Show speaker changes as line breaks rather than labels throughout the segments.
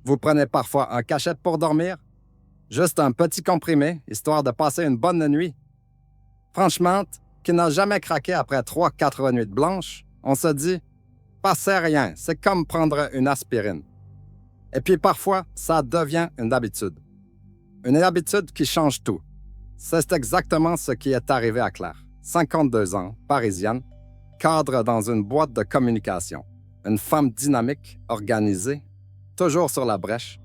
Vous prenez parfois un cachet pour dormir? Juste un petit comprimé, histoire de passer une bonne nuit? Franchement, qui n'a jamais craqué après 3-4 nuits blanches, on se dit, passez rien, c'est comme prendre une aspirine. Et puis parfois, ça devient une habitude. Une habitude qui change tout. C'est exactement ce qui est arrivé à Claire, 52 ans, parisienne, cadre dans une boîte de communication. Une femme dynamique, organisée, toujours sur la brèche.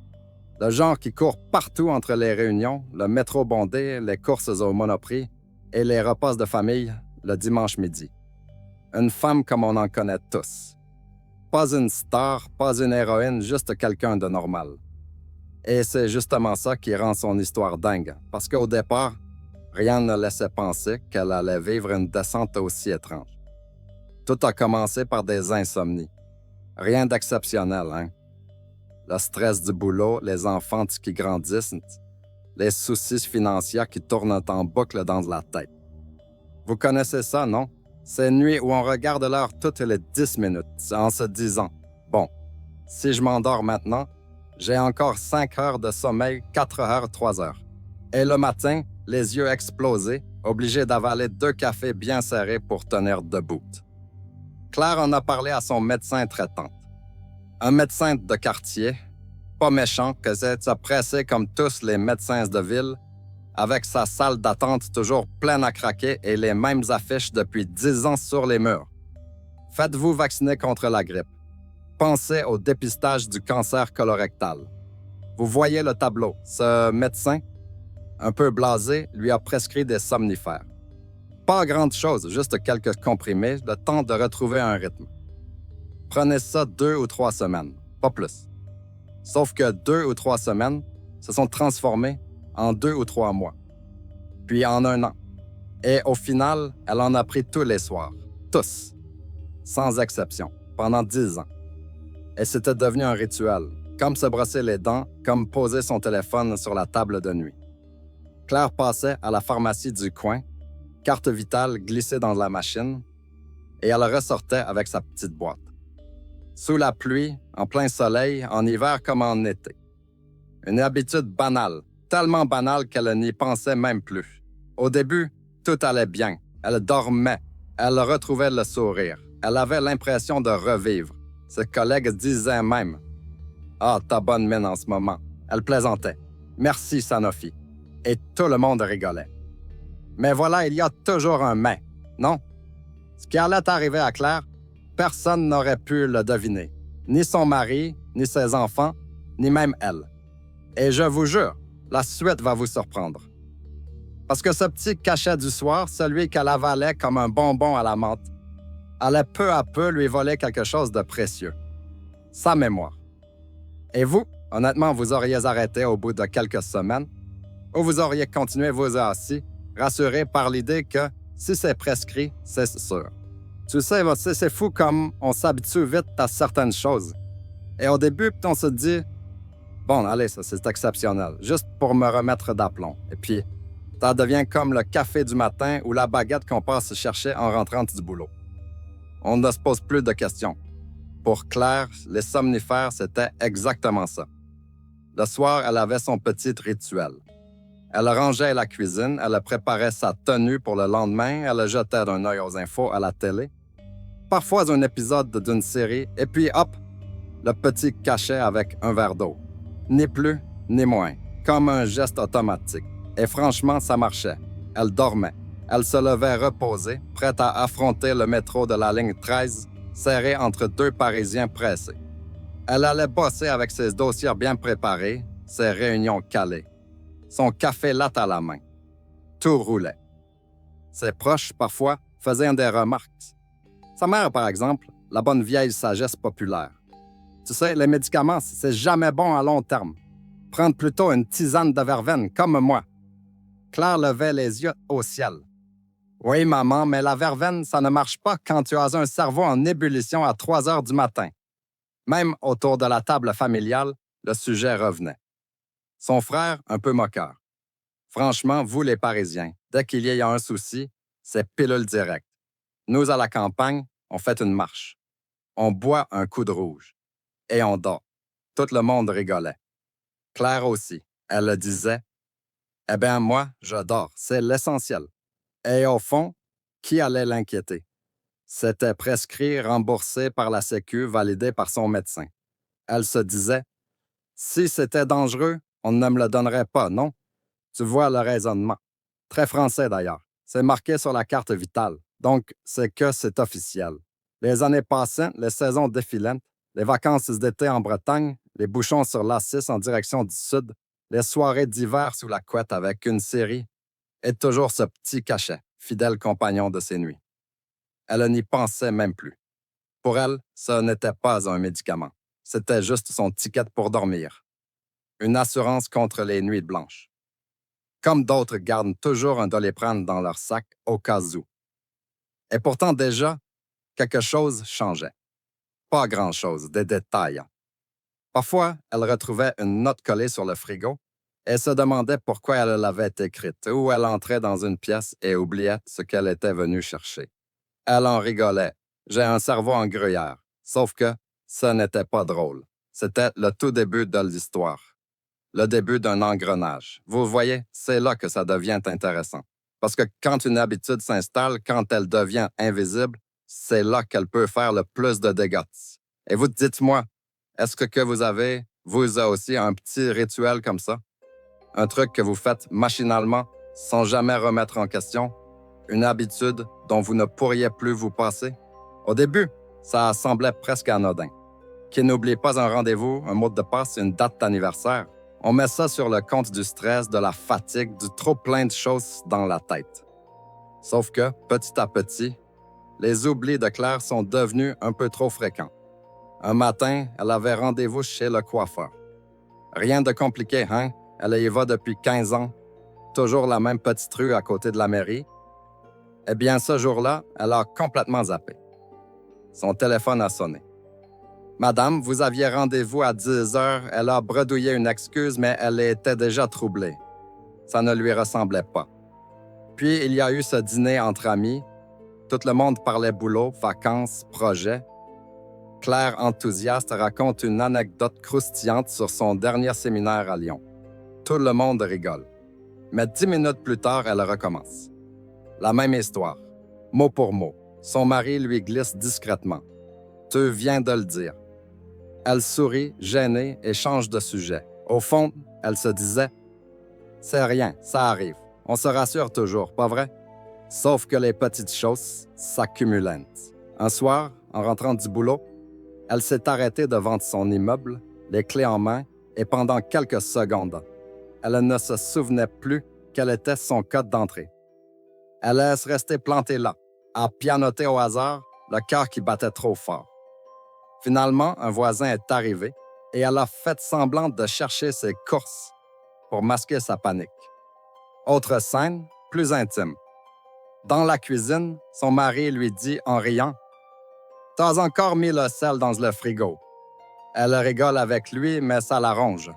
Le genre qui court partout entre les réunions, le métro bondé, les courses au Monoprix et les repas de famille le dimanche midi. Une femme comme on en connaît tous. Pas une star, pas une héroïne, juste quelqu'un de normal. Et c'est justement ça qui rend son histoire dingue, parce qu'au départ, rien ne laissait penser qu'elle allait vivre une descente aussi étrange. Tout a commencé par des insomnies. Rien d'exceptionnel, hein? Le stress du boulot, les enfants qui grandissent, les soucis financiers qui tournent en boucle dans la tête. Vous connaissez ça, non? Ces nuits où on regarde l'heure toutes les 10 minutes en se disant « Bon, si je m'endors maintenant, j'ai encore 5 heures de sommeil, 4 heures, 3 heures. » Et le matin, les yeux explosés, obligé d'avaler 2 cafés bien serrés pour tenir debout. Claire en a parlé à son médecin traitant. Un médecin de quartier, pas méchant, que c'est pressé comme tous les médecins de ville, avec sa salle d'attente toujours pleine à craquer et les mêmes affiches depuis 10 ans sur les murs. Faites-vous vacciner contre la grippe. Pensez au dépistage du cancer colorectal. Vous voyez le tableau. Ce médecin, un peu blasé, lui a prescrit des somnifères. Pas grand-chose, juste quelques comprimés, le temps de retrouver un rythme. Prenez ça 2 ou 3 semaines, pas plus. Sauf que 2 ou 3 semaines se sont transformées en 2 ou 3 mois, puis en 1 an. Et au final, elle en a pris tous les soirs, tous, sans exception, pendant 10 ans. Et c'était devenu un rituel, comme se brosser les dents, comme poser son téléphone sur la table de nuit. Claire passait à la pharmacie du coin, carte vitale glissée dans la machine, et elle ressortait avec sa petite boîte. Sous la pluie, en plein soleil, en hiver comme en été. Une habitude banale, tellement banale qu'elle n'y pensait même plus. Au début, tout allait bien. Elle dormait. Elle retrouvait le sourire. Elle avait l'impression de revivre. Ses collègues disaient même « Ah, t'as bonne mine en ce moment. » Elle plaisantait. « Merci, Sanofi. » Et tout le monde rigolait. Mais voilà, il y a toujours un « mais », non? Ce qui allait arriver à Claire, personne n'aurait pu le deviner. Ni son mari, ni ses enfants, ni même elle. Et je vous jure, la suite va vous surprendre. Parce que ce petit cachet du soir, celui qu'elle avalait comme un bonbon à la menthe, allait peu à peu lui voler quelque chose de précieux. Sa mémoire. Et vous, honnêtement, vous auriez arrêté au bout de quelques semaines, ou vous auriez continué vous aussi, rassuré par l'idée que si c'est prescrit, c'est sûr. Tu sais, c'est fou comme on s'habitue vite à certaines choses. Et au début, on se dit « Bon, allez, ça c'est exceptionnel, juste pour me remettre d'aplomb. » Et puis, ça devient comme le café du matin ou la baguette qu'on passe chercher en rentrant du boulot. On ne se pose plus de questions. Pour Claire, les somnifères, c'était exactement ça. Le soir, elle avait son petit rituel. Elle rangeait la cuisine, elle préparait sa tenue pour le lendemain, elle jetait un œil aux infos à la télé. Parfois un épisode d'une série, et puis hop, le petit cachet avec un verre d'eau. Ni plus, ni moins, comme un geste automatique. Et franchement, ça marchait. Elle dormait. Elle se levait reposée, prête à affronter le métro de la ligne 13, serrée entre 2 Parisiens pressés. Elle allait bosser avec ses dossiers bien préparés, ses réunions calées. Son café latte à la main. Tout roulait. Ses proches, parfois, faisaient des remarques. Sa mère, par exemple, la bonne vieille sagesse populaire. Tu sais, les médicaments, c'est jamais bon à long terme. Prendre plutôt une tisane de verveine, comme moi. Claire levait les yeux au ciel. Oui, maman, mais la verveine, ça ne marche pas quand tu as un cerveau en ébullition à 3 heures du matin. Même autour de la table familiale, le sujet revenait. Son frère, un peu moqueur. Franchement, vous les Parisiens, dès qu'il y a un souci, c'est pilule directe. Nous, à la campagne, on fait une marche. On boit un coup de rouge. Et on dort. Tout le monde rigolait. Claire aussi. Elle le disait. Eh bien, moi, je dors. C'est l'essentiel. Et au fond, qui allait l'inquiéter? C'était prescrit, remboursé par la Sécu, validé par son médecin. Elle se disait, si c'était dangereux, on ne me le donnerait pas, non? Tu vois le raisonnement. Très français d'ailleurs. C'est marqué sur la carte vitale. Donc, c'est officiel. Les années passaient, les saisons défilaient, les vacances d'été en Bretagne, les bouchons sur l'A6 en direction du sud, les soirées d'hiver sous la couette avec une série, et toujours ce petit cachet, fidèle compagnon de ses nuits. Elle n'y pensait même plus. Pour elle, ce n'était pas un médicament. C'était juste son ticket pour dormir. Une assurance contre les nuits blanches. Comme d'autres gardent toujours un Doliprane dans leur sac au cas où. Et pourtant déjà, quelque chose changeait. Pas grand-chose, des détails. Parfois, elle retrouvait une note collée sur le frigo et se demandait pourquoi elle l'avait écrite ou elle entrait dans une pièce et oubliait ce qu'elle était venue chercher. Elle en rigolait. J'ai un cerveau en gruyère. Sauf que ce n'était pas drôle. C'était le tout début de l'histoire. Le début d'un engrenage. Vous voyez, c'est là que ça devient intéressant. Parce que quand une habitude s'installe, quand elle devient invisible, c'est là qu'elle peut faire le plus de dégâts. Et vous dites-moi, est-ce que vous aussi, un petit rituel comme ça? Un truc que vous faites machinalement, sans jamais remettre en question? Une habitude dont vous ne pourriez plus vous passer? Au début, ça semblait presque anodin. Qui n'oublie pas un rendez-vous, un mot de passe, une date d'anniversaire? On met ça sur le compte du stress, de la fatigue, du trop plein de choses dans la tête. Sauf que, petit à petit, les oublis de Claire sont devenus un peu trop fréquents. Un matin, elle avait rendez-vous chez le coiffeur. Rien de compliqué, hein? Elle y va depuis 15 ans. Toujours la même petite rue à côté de la mairie. Eh bien, ce jour-là, elle a complètement zappé. Son téléphone a sonné. Madame, vous aviez rendez-vous à 10 heures. Elle a bredouillé une excuse, mais elle était déjà troublée. Ça ne lui ressemblait pas. Puis, il y a eu ce dîner entre amis. Tout le monde parlait boulot, vacances, projets. Claire, enthousiaste, raconte une anecdote croustillante sur son dernier séminaire à Lyon. Tout le monde rigole. Mais 10 minutes plus tard, elle recommence. La même histoire, mot pour mot. Son mari lui glisse discrètement. « Tu viens de le dire. » Elle sourit, gênée, et change de sujet. Au fond, elle se disait « C'est rien, ça arrive. On se rassure toujours, pas vrai? » Sauf que les petites choses s'accumulent. Un soir, en rentrant du boulot, elle s'est arrêtée devant son immeuble, les clés en main, et pendant quelques secondes, elle ne se souvenait plus quel était son code d'entrée. Elle laisse rester plantée là, à pianoter au hasard, le cœur qui battait trop fort. Finalement, un voisin est arrivé et elle a fait semblant de chercher ses courses pour masquer sa panique. Autre scène, plus intime. Dans la cuisine, son mari lui dit en riant « T'as encore mis le sel dans le frigo. » Elle rigole avec lui, mais ça la ronge.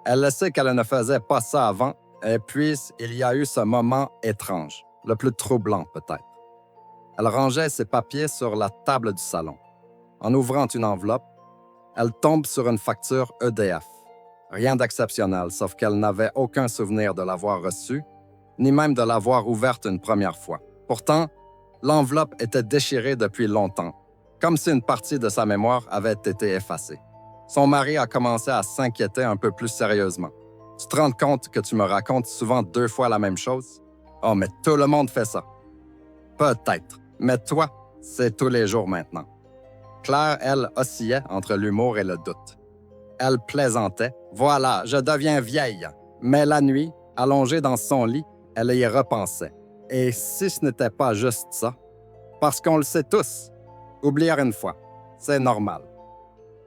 Elle sait qu'elle ne faisait pas ça avant, et puis il y a eu ce moment étrange, le plus troublant peut-être. Elle rangeait ses papiers sur la table du salon. En ouvrant une enveloppe, elle tombe sur une facture EDF. Rien d'exceptionnel, sauf qu'elle n'avait aucun souvenir de l'avoir reçue, ni même de l'avoir ouverte une première fois. Pourtant, l'enveloppe était déchirée depuis longtemps, comme si une partie de sa mémoire avait été effacée. Son mari a commencé à s'inquiéter un peu plus sérieusement. « Tu te rends compte que tu me racontes souvent 2 fois la même chose? »« Oh, mais tout le monde fait ça. »« Peut-être, mais toi, c'est tous les jours maintenant. » Claire, elle, oscillait entre l'humour et le doute. Elle plaisantait. « Voilà, je deviens vieille. » Mais la nuit, allongée dans son lit, elle y repensait. Et si ce n'était pas juste ça? Parce qu'on le sait tous. Oublier une fois, c'est normal.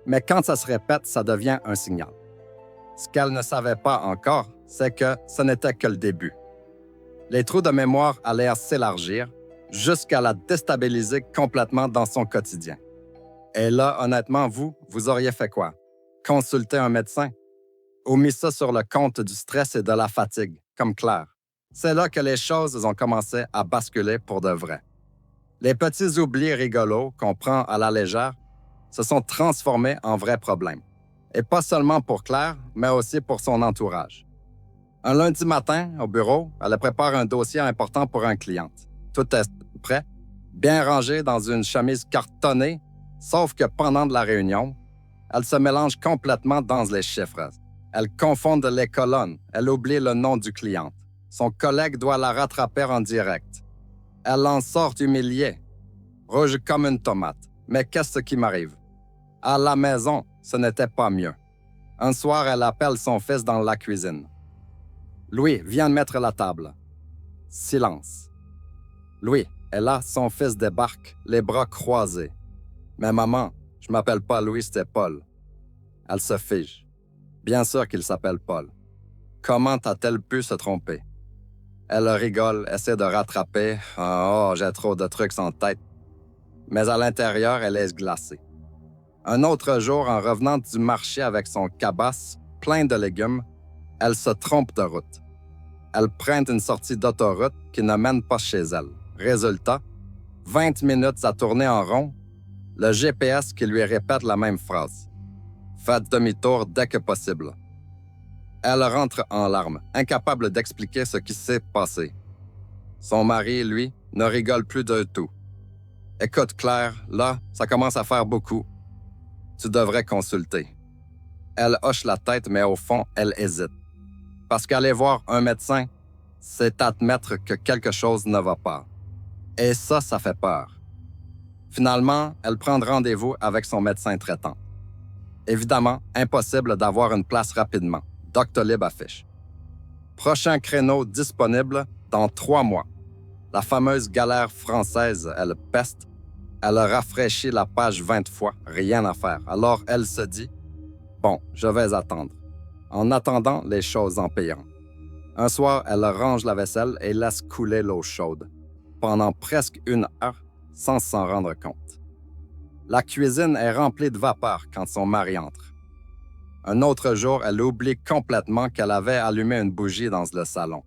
Mais quand ça se répète, ça devient un signal. Ce qu'elle ne savait pas encore, c'est que ce n'était que le début. Les trous de mémoire allaient s'élargir jusqu'à la déstabiliser complètement dans son quotidien. Et là, honnêtement, vous auriez fait quoi? Consulter un médecin? Ou mis ça sur le compte du stress et de la fatigue, comme Claire? C'est là que les choses ont commencé à basculer pour de vrai. Les petits oublis rigolos qu'on prend à la légère se sont transformés en vrais problèmes. Et pas seulement pour Claire, mais aussi pour son entourage. Un lundi matin, au bureau, elle prépare un dossier important pour un client. Tout est prêt, bien rangé dans une chemise cartonnée, sauf que pendant de la réunion, elle se mélange complètement dans les chiffres. Elle confond les colonnes, elle oublie le nom du client. Son collègue doit la rattraper en direct. Elle en sort humiliée, rouge comme une tomate. Mais qu'est-ce qui m'arrive? À la maison, ce n'était pas mieux. Un soir, elle appelle son fils dans la cuisine. « Louis, viens mettre la table. » Silence. « Louis, et là, son fils débarque, les bras croisés. »« Mais maman, je m'appelle pas Louis, c'est Paul. » Elle se fige. Bien sûr qu'il s'appelle Paul. Comment a-t-elle pu se tromper? Elle rigole, essaie de rattraper. « Oh, j'ai trop de trucs en tête. » Mais à l'intérieur, elle est glacée. Un autre jour, en revenant du marché avec son cabasse plein de légumes, elle se trompe de route. Elle prend une sortie d'autoroute qui ne mène pas chez elle. Résultat, 20 minutes à tourner en rond, le GPS qui lui répète la même phrase. Faites demi-tour dès que possible. Elle rentre en larmes, incapable d'expliquer ce qui s'est passé. Son mari, lui, ne rigole plus de tout. Écoute, Claire, là, ça commence à faire beaucoup. Tu devrais consulter. Elle hoche la tête, mais au fond, elle hésite. Parce qu'aller voir un médecin, c'est admettre que quelque chose ne va pas. Et ça fait peur. Finalement, elle prend rendez-vous avec son médecin traitant. Évidemment, impossible d'avoir une place rapidement. Doctolib affiche. Prochain créneau disponible dans 3 mois. La fameuse galère française, elle peste. Elle a rafraîchi la page 20 fois, rien à faire. Alors elle se dit, « Bon, je vais attendre. » En attendant les choses en payant. Un soir, elle range la vaisselle et laisse couler l'eau chaude, pendant presque 1 heure, sans s'en rendre compte. La cuisine est remplie de vapeur quand son mari entre. Un autre jour, elle oublie complètement qu'elle avait allumé une bougie dans le salon.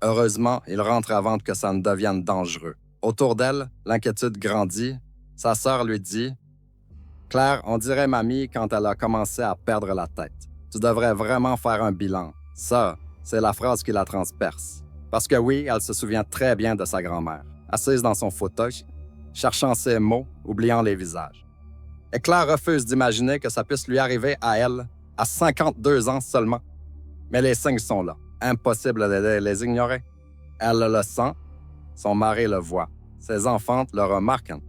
Heureusement, il rentre avant que ça ne devienne dangereux. Autour d'elle, l'inquiétude grandit. Sa sœur lui dit « Claire, on dirait mamie quand elle a commencé à perdre la tête. Tu devrais vraiment faire un bilan. » Ça, c'est la phrase qui la transperce. Parce que oui, elle se souvient très bien de sa grand-mère, assise dans son fauteuil, cherchant ses mots, oubliant les visages. Et Claire refuse d'imaginer que ça puisse lui arriver à elle, à 52 ans seulement. Mais les signes sont là. Impossible de les ignorer. Elle le sent, son mari le voit, ses enfants le remarquent.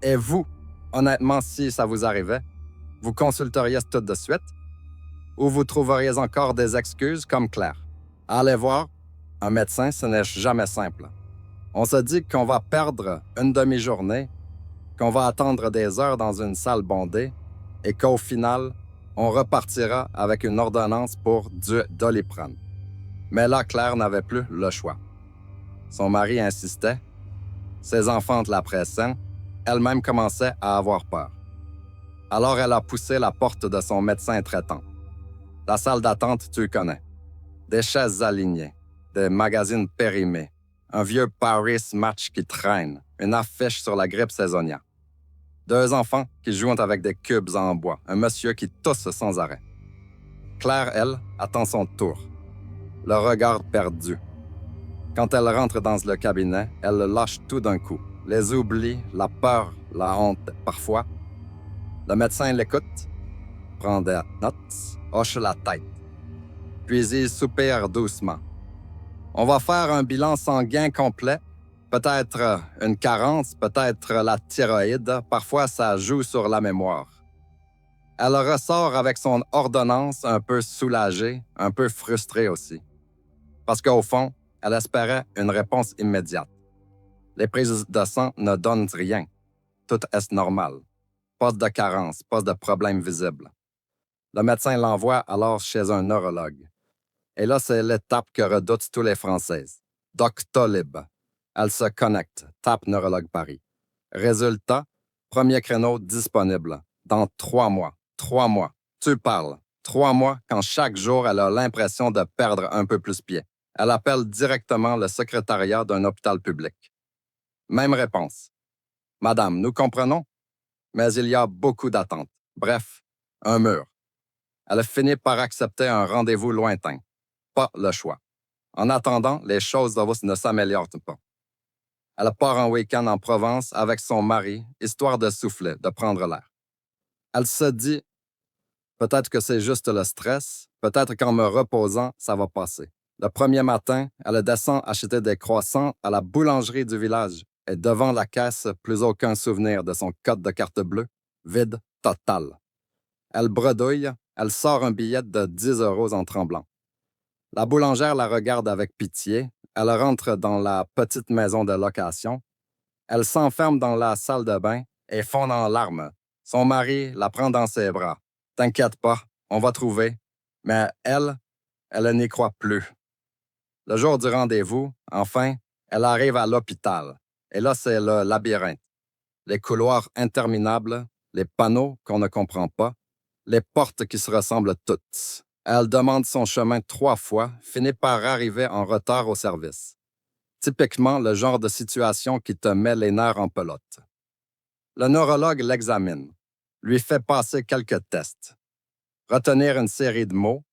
Et vous, honnêtement, si ça vous arrivait, vous consulteriez tout de suite? Ou vous trouveriez encore des excuses comme Claire? Allez voir, un médecin, ce n'est jamais simple. On se dit qu'on va perdre une demi-journée, qu'on va attendre des heures dans une salle bondée et qu'au final, on repartira avec une ordonnance pour du Doliprane. Mais là, Claire n'avait plus le choix. Son mari insistait, ses enfants la pressaient, elle-même commençait à avoir peur. Alors elle a poussé la porte de son médecin traitant. La salle d'attente, tu connais. Des chaises alignées, des magazines périmés, un vieux Paris Match qui traîne, une affiche sur la grippe saisonnière. 2 enfants qui jouent avec des cubes en bois, un monsieur qui tousse sans arrêt. Claire, elle, attend son tour, le regard perdu. Quand elle rentre dans le cabinet, elle lâche tout d'un coup. Les oublis, la peur, la honte, parfois. Le médecin l'écoute, prend des notes, hoche la tête. Puis il soupire doucement. On va faire un bilan sanguin complet. Peut-être une carence, peut-être la thyroïde. Parfois, ça joue sur la mémoire. Elle ressort avec son ordonnance un peu soulagée, un peu frustrée aussi. Parce qu'au fond, elle espérait une réponse immédiate. Les prises de sang ne donnent rien. Tout est normal. Pas de carence, pas de problème visible. Le médecin l'envoie alors chez un neurologue. Et là, c'est l'étape que redoutent tous les Françaises. Doctolib. Elle se connecte, tape Neurologue Paris. Résultat, premier créneau disponible. Dans 3 mois. 3 mois. Tu parles. 3 mois quand chaque jour, elle a l'impression de perdre un peu plus pied. Elle appelle directement le secrétariat d'un hôpital public. Même réponse. Madame, nous comprenons, mais il y a beaucoup d'attentes. Bref, un mur. Elle a fini par accepter un rendez-vous lointain. Pas le choix. En attendant, les choses ne s'améliorent pas. Elle part en week-end en Provence avec son mari, histoire de souffler, de prendre l'air. Elle se dit, peut-être que c'est juste le stress, peut-être qu'en me reposant, ça va passer. Le premier matin, elle descend acheter des croissants à la boulangerie du village et devant la caisse, plus aucun souvenir de son code de carte bleue, vide total. Elle bredouille, elle sort un billet de 10 € en tremblant. La boulangère la regarde avec pitié, elle rentre dans la petite maison de location, elle s'enferme dans la salle de bain et fond en larmes. Son mari la prend dans ses bras. « T'inquiète pas, on va trouver. » Mais elle n'y croit plus. Le jour du rendez-vous, enfin, elle arrive à l'hôpital. Et là, c'est le labyrinthe. Les couloirs interminables, les panneaux qu'on ne comprend pas, les portes qui se ressemblent toutes. Elle demande son chemin 3 fois, finit par arriver en retard au service. Typiquement le genre de situation qui te met les nerfs en pelote. Le neurologue l'examine, lui fait passer quelques tests. Retenir une série de mots,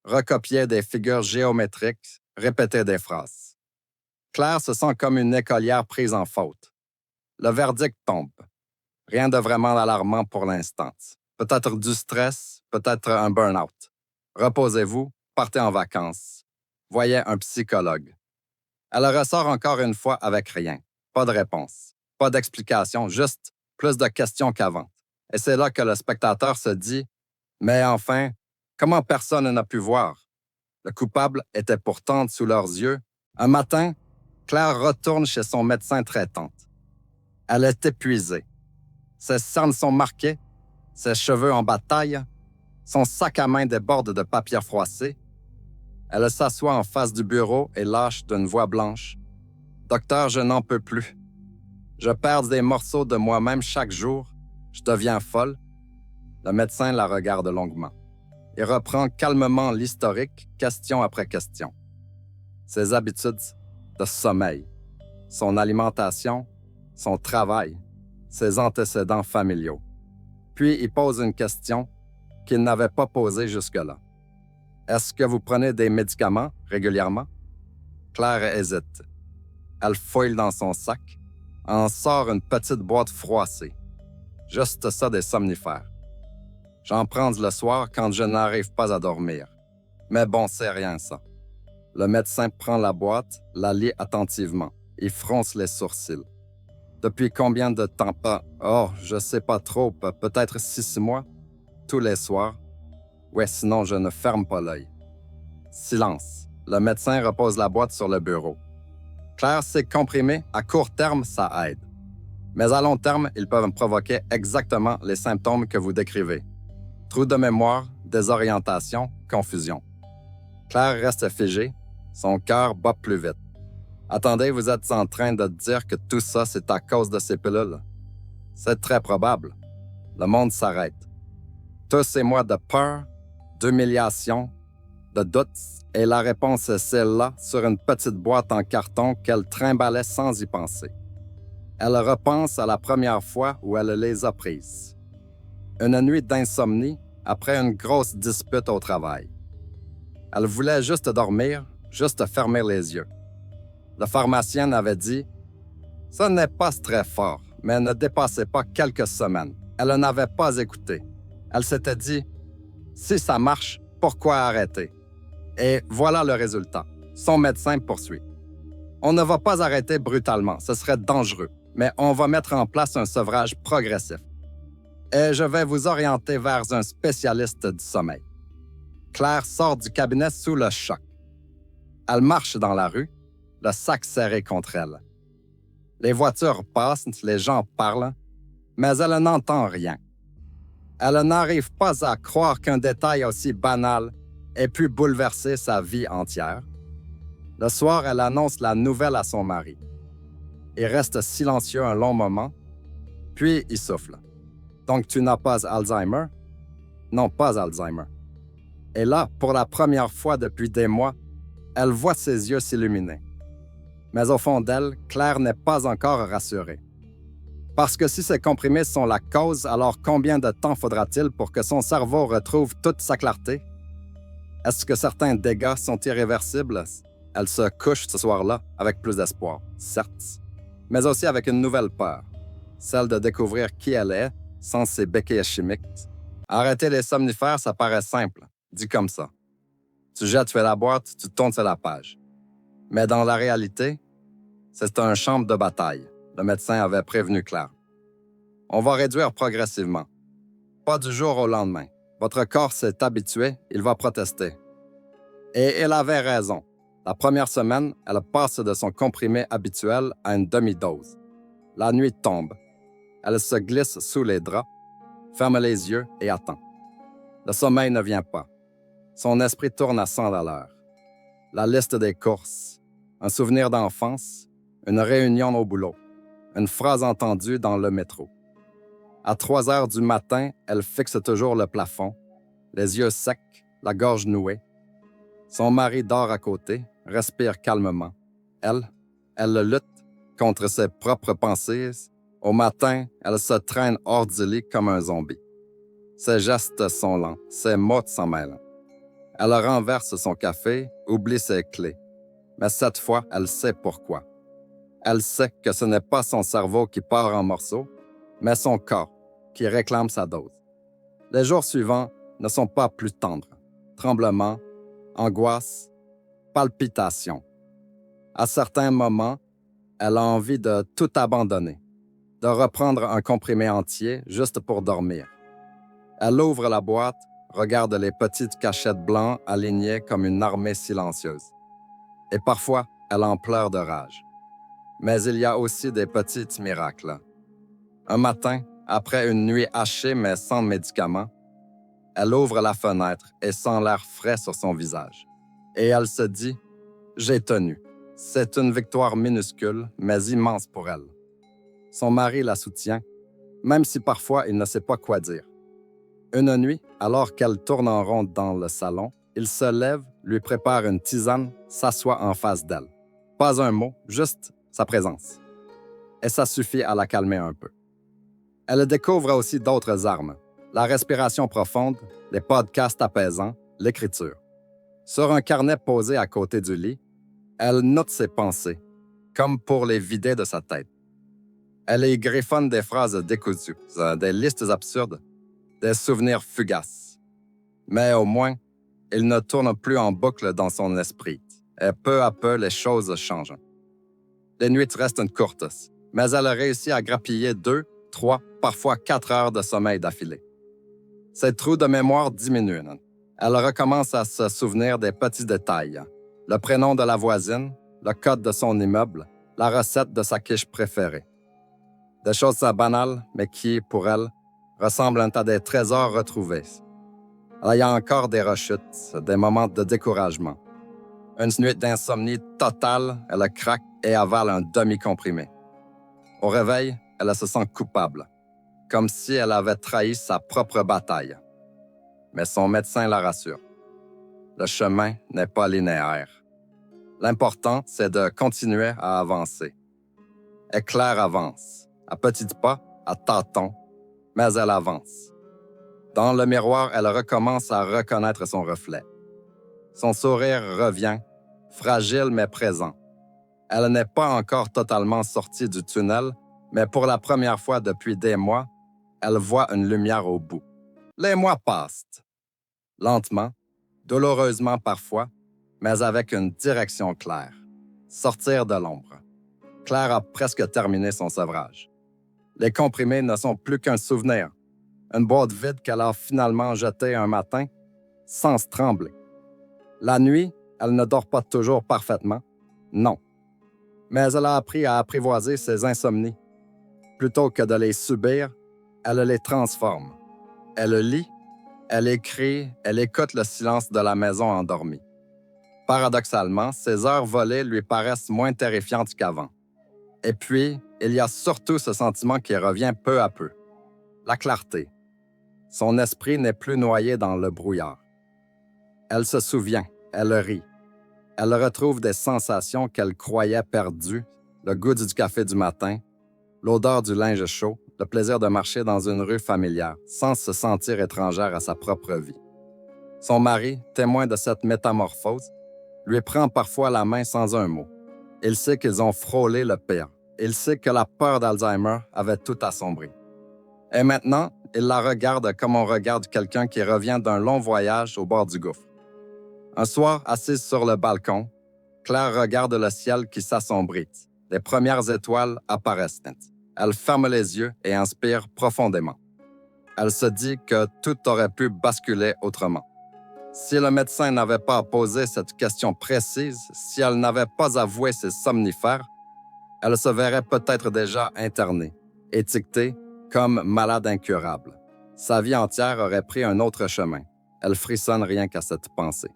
recopier des figures géométriques, répéter des phrases. Claire se sent comme une écolière prise en faute. Le verdict tombe. Rien de vraiment alarmant pour l'instant. Peut-être du stress, peut-être un burn-out. Reposez-vous, partez en vacances. Voyez un psychologue. Elle ressort encore une fois avec rien. Pas de réponse, pas d'explication, juste plus de questions qu'avant. Et c'est là que le spectateur se dit « Mais enfin, comment personne n'a pu voir? » Le coupable était pourtant sous leurs yeux. Un matin, Claire retourne chez son médecin traitante. Elle est épuisée. Ses cernes sont marquées, ses cheveux en bataille, son sac à main déborde de papier froissé. Elle s'assoit en face du bureau et lâche d'une voix blanche. « Docteur, je n'en peux plus. Je perds des morceaux de moi-même chaque jour. Je deviens folle. » Le médecin la regarde longuement. Il reprend calmement l'historique, question après question. Ses habitudes de sommeil, son alimentation, son travail, ses antécédents familiaux. Puis il pose une question qu'il n'avait pas posée jusque-là. « Est-ce que vous prenez des médicaments régulièrement? » Claire hésite. Elle fouille dans son sac, en sort une petite boîte froissée. Juste ça des somnifères. J'en prends le soir quand je n'arrive pas à dormir. Mais bon, c'est rien ça. Le médecin prend la boîte, la lit attentivement. Il fronce les sourcils. Depuis combien de temps pas? Oh, je sais pas trop, peut-être 6 mois. Tous les soirs. Ouais, sinon je ne ferme pas l'œil. Silence. Le médecin repose la boîte sur le bureau. Claire sait que comprimés, à court terme, ça aide. Mais à long terme, ils peuvent provoquer exactement les symptômes que vous décrivez. Trou de mémoire, désorientation, confusion. Claire reste figée, son cœur bat plus vite. Attendez, vous êtes en train de dire que tout ça, c'est à cause de ces pilules? C'est très probable. Le monde s'arrête. Tous ces mois de peur, d'humiliation, de doutes, et la réponse est celle-là sur une petite boîte en carton qu'elle trimballait sans y penser. Elle repense à la première fois où elle les a prises. Une nuit d'insomnie après une grosse dispute au travail. Elle voulait juste dormir, juste fermer les yeux. Le pharmacien avait dit « Ce n'est pas très fort, mais ne dépassez pas quelques semaines. » Elle n'avait pas écouté. Elle s'était dit « Si ça marche, pourquoi arrêter? » Et voilà le résultat. Son médecin poursuit. « On ne va pas arrêter brutalement, ce serait dangereux, mais on va mettre en place un sevrage progressif. Et je vais vous orienter vers un spécialiste du sommeil. » Claire sort du cabinet sous le choc. Elle marche dans la rue, le sac serré contre elle. Les voitures passent, les gens parlent, mais elle n'entend rien. Elle n'arrive pas à croire qu'un détail aussi banal ait pu bouleverser sa vie entière. Le soir, elle annonce la nouvelle à son mari. Il reste silencieux un long moment, puis il souffle. « Donc tu n'as pas Alzheimer? » « Non, pas Alzheimer. » Et là, pour la première fois depuis des mois, elle voit ses yeux s'illuminer. Mais au fond d'elle, Claire n'est pas encore rassurée. Parce que si ces comprimés sont la cause, alors combien de temps faudra-t-il pour que son cerveau retrouve toute sa clarté? Est-ce que certains dégâts sont irréversibles? Elle se couche ce soir-là avec plus d'espoir, certes, mais aussi avec une nouvelle peur, celle de découvrir qui elle est sans ses béquilles chimiques. Arrêter les somnifères, ça paraît simple, dit comme ça. Tu jettes la boîte, tu tournes sur la page. Mais dans la réalité, c'est un champ de bataille. Le médecin avait prévenu Claire. On va réduire progressivement. Pas du jour au lendemain. Votre corps s'est habitué, il va protester. Et elle avait raison. La première semaine, elle passe de son comprimé habituel à une demi-dose. La nuit tombe. Elle se glisse sous les draps, ferme les yeux et attend. Le sommeil ne vient pas. Son esprit tourne à 100 à l'heure. La liste des courses, un souvenir d'enfance, une réunion au boulot, une phrase entendue dans le métro. À 3 heures du matin, elle fixe toujours le plafond, les yeux secs, la gorge nouée. Son mari dort à côté, respire calmement. Elle lutte contre ses propres pensées. Au matin, elle se traîne hors du lit comme un zombie. Ses gestes sont lents, ses mots s'en mêlent. Elle renverse son café, oublie ses clés. Mais cette fois, elle sait pourquoi. Elle sait que ce n'est pas son cerveau qui part en morceaux, mais son corps qui réclame sa dose. Les jours suivants ne sont pas plus tendres. Tremblements, angoisse, palpitations. À certains moments, elle a envie de tout abandonner, de reprendre un comprimé entier juste pour dormir. Elle ouvre la boîte, regarde les petites cachettes blanches alignées comme une armée silencieuse. Et parfois, elle en pleure de rage. Mais il y a aussi des petits miracles. Un matin, après une nuit hachée mais sans médicaments, elle ouvre la fenêtre et sent l'air frais sur son visage. Et elle se dit « J'ai tenu ». C'est une victoire minuscule, mais immense pour elle. Son mari la soutient, même si parfois il ne sait pas quoi dire. Une nuit, alors qu'elle tourne en rond dans le salon, il se lève, lui prépare une tisane, s'assoit en face d'elle. Pas un mot, juste sa présence. Et ça suffit à la calmer un peu. Elle découvre aussi d'autres armes. La respiration profonde, les podcasts apaisants, l'écriture. Sur un carnet posé à côté du lit, elle note ses pensées, comme pour les vider de sa tête. Elle y griffonne des phrases décousues, des listes absurdes, des souvenirs fugaces. Mais au moins, il ne tourne plus en boucle dans son esprit, et peu à peu, les choses changent. Les nuits restent courtes, mais elle réussit à grappiller 2, 3, parfois 4 heures de sommeil d'affilée. Ses trous de mémoire diminuent. Elle recommence à se souvenir des petits détails. Le prénom de la voisine, le code de son immeuble, la recette de sa quiche préférée. Des choses banales, mais qui, pour elle, ressemblent à des trésors retrouvés. Il y a encore des rechutes, des moments de découragement. Une nuit d'insomnie totale, elle craque et avale un demi-comprimé. Au réveil, elle se sent coupable, comme si elle avait trahi sa propre bataille. Mais son médecin la rassure. Le chemin n'est pas linéaire. L'important, c'est de continuer à avancer. Et Claire avance, à petits pas, à tâtons, mais elle avance. Dans le miroir, elle recommence à reconnaître son reflet. Son sourire revient, fragile mais présent. Elle n'est pas encore totalement sortie du tunnel, mais pour la première fois depuis des mois, elle voit une lumière au bout. Les mois passent. Lentement, douloureusement parfois, mais avec une direction claire. Sortir de l'ombre. Claire a presque terminé son sevrage. Les comprimés ne sont plus qu'un souvenir. Une boîte vide qu'elle a finalement jetée un matin, sans trembler. La nuit, elle ne dort pas toujours parfaitement. Non. Mais elle a appris à apprivoiser ses insomnies. Plutôt que de les subir, elle les transforme. Elle lit, elle écrit, elle écoute le silence de la maison endormie. Paradoxalement, ces heures volées lui paraissent moins terrifiantes qu'avant. Et puis, il y a surtout ce sentiment qui revient peu à peu. La clarté. Son esprit n'est plus noyé dans le brouillard. Elle se souvient, elle rit. Elle retrouve des sensations qu'elle croyait perdues, le goût du café du matin, L'odeur du linge chaud, le plaisir de marcher dans une rue familière, sans se sentir étrangère à sa propre vie. Son mari, témoin de cette métamorphose, lui prend parfois la main sans un mot. Il sait qu'ils ont frôlé le pire. Il sait que la peur d'Alzheimer avait tout assombri. Et maintenant, il la regarde comme on regarde quelqu'un qui revient d'un long voyage au bord du gouffre. Un soir, assise sur le balcon, Claire regarde le ciel qui s'assombrit. Les premières étoiles apparaissent. Elle ferme les yeux et inspire profondément. Elle se dit que tout aurait pu basculer autrement. Si le médecin n'avait pas posé cette question précise, si elle n'avait pas avoué ses somnifères, elle se verrait peut-être déjà internée, étiquetée comme malade incurable. Sa vie entière aurait pris un autre chemin. Elle frissonne rien qu'à cette pensée.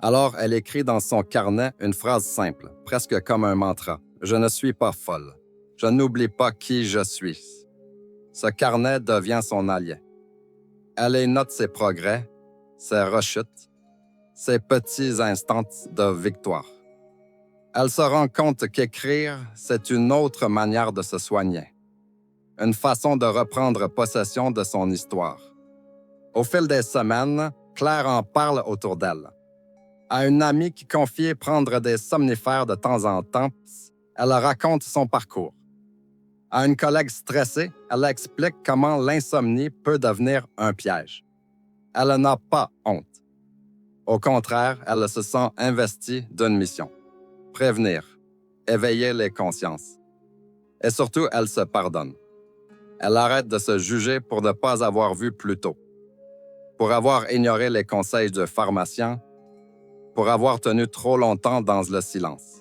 Alors, elle écrit dans son carnet une phrase simple, presque comme un mantra. « Je ne suis pas folle. Je n'oublie pas qui je suis. » Ce carnet devient son allié. Elle y note ses progrès, ses rechutes, ses petits instants de victoire. Elle se rend compte qu'écrire, c'est une autre manière de se soigner, une façon de reprendre possession de son histoire. Au fil des semaines, Claire en parle autour d'elle. À une amie qui confiait prendre des somnifères de temps en temps, elle raconte son parcours. À une collègue stressée, elle explique comment l'insomnie peut devenir un piège. Elle n'a pas honte. Au contraire, elle se sent investie d'une mission. Prévenir, éveiller les consciences. Et surtout, elle se pardonne. Elle arrête de se juger pour ne pas avoir vu plus tôt, pour avoir ignoré les conseils de pharmaciens, pour avoir tenu trop longtemps dans le silence.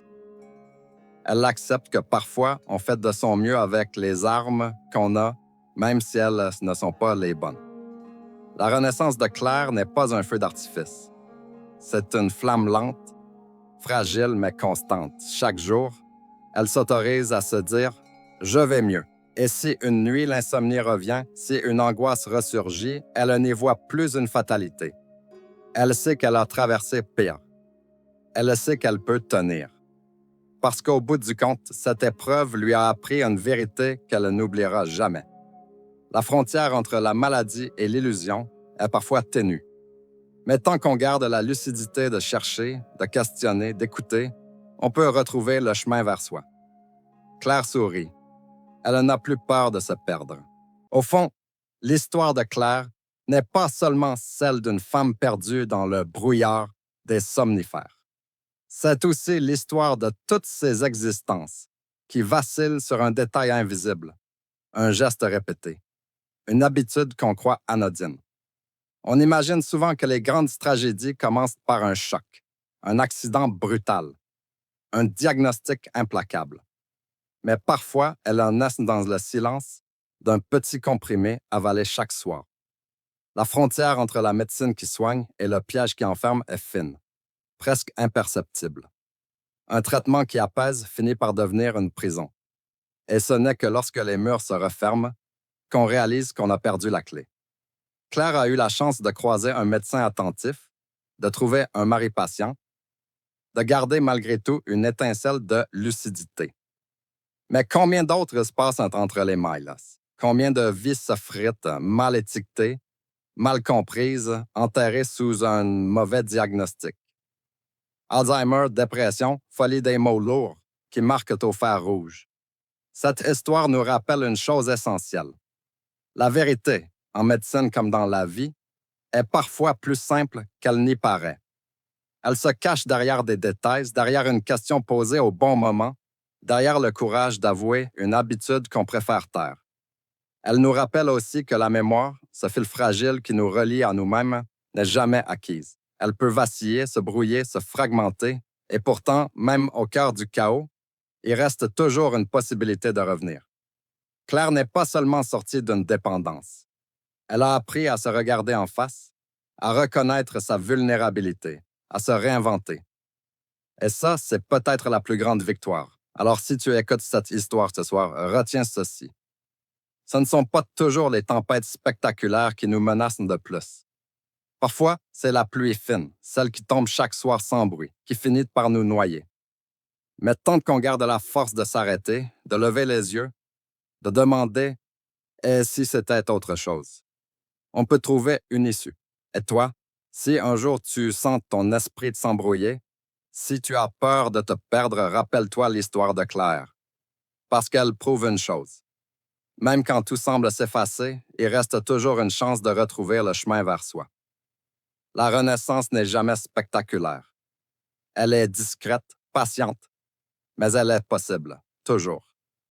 Elle accepte que parfois, on fait de son mieux avec les armes qu'on a, même si elles ne sont pas les bonnes. La renaissance de Claire n'est pas un feu d'artifice. C'est une flamme lente, fragile mais constante. Chaque jour, elle s'autorise à se dire « Je vais mieux ». Et si une nuit l'insomnie revient, si une angoisse ressurgit, elle n'y voit plus une fatalité. Elle sait qu'elle a traversé pire. Elle sait qu'elle peut tenir. Parce qu'au bout du compte, cette épreuve lui a appris une vérité qu'elle n'oubliera jamais. La frontière entre la maladie et l'illusion est parfois ténue. Mais tant qu'on garde la lucidité de chercher, de questionner, d'écouter, on peut retrouver le chemin vers soi. Claire sourit. Elle n'a plus peur de se perdre. Au fond, l'histoire de Claire n'est pas seulement celle d'une femme perdue dans le brouillard des somnifères. C'est aussi l'histoire de toutes ces existences qui vacillent sur un détail invisible, un geste répété, une habitude qu'on croit anodine. On imagine souvent que les grandes tragédies commencent par un choc, un accident brutal, un diagnostic implacable. Mais parfois, elles en naissent dans le silence d'un petit comprimé avalé chaque soir. La frontière entre la médecine qui soigne et le piège qui enferme est fine, presque imperceptible. Un traitement qui apaise finit par devenir une prison. Et ce n'est que lorsque les murs se referment qu'on réalise qu'on a perdu la clé. Claire a eu la chance de croiser un médecin attentif, de trouver un mari patient, de garder malgré tout une étincelle de lucidité. Mais combien d'autres se passent entre les mailles? Combien de vies se fritent, mal étiquetées, mal comprises, enterrées sous un mauvais diagnostic? Alzheimer, dépression, folie des mots lourds qui marquent au fer rouge. Cette histoire nous rappelle une chose essentielle. La vérité, en médecine comme dans la vie, est parfois plus simple qu'elle n'y paraît. Elle se cache derrière des détails, derrière une question posée au bon moment, derrière le courage d'avouer une habitude qu'on préfère taire. Elle nous rappelle aussi que la mémoire, ce fil fragile qui nous relie à nous-mêmes, n'est jamais acquise. Elle peut vaciller, se brouiller, se fragmenter, et pourtant, même au cœur du chaos, il reste toujours une possibilité de revenir. Claire n'est pas seulement sortie d'une dépendance. Elle a appris à se regarder en face, à reconnaître sa vulnérabilité, à se réinventer. Et ça, c'est peut-être la plus grande victoire. Alors si tu écoutes cette histoire ce soir, retiens ceci. Ce ne sont pas toujours les tempêtes spectaculaires qui nous menacent de plus. Parfois, c'est la pluie fine, celle qui tombe chaque soir sans bruit, qui finit par nous noyer. Mais tant qu'on garde la force de s'arrêter, de lever les yeux, de demander « et si c'était autre chose ?» On peut trouver une issue. Et toi, si un jour tu sens ton esprit s'embrouiller, si tu as peur de te perdre, rappelle-toi l'histoire de Claire. Parce qu'elle prouve une chose. Même quand tout semble s'effacer, il reste toujours une chance de retrouver le chemin vers soi. La renaissance n'est jamais spectaculaire. Elle est discrète, patiente, mais elle est possible, toujours.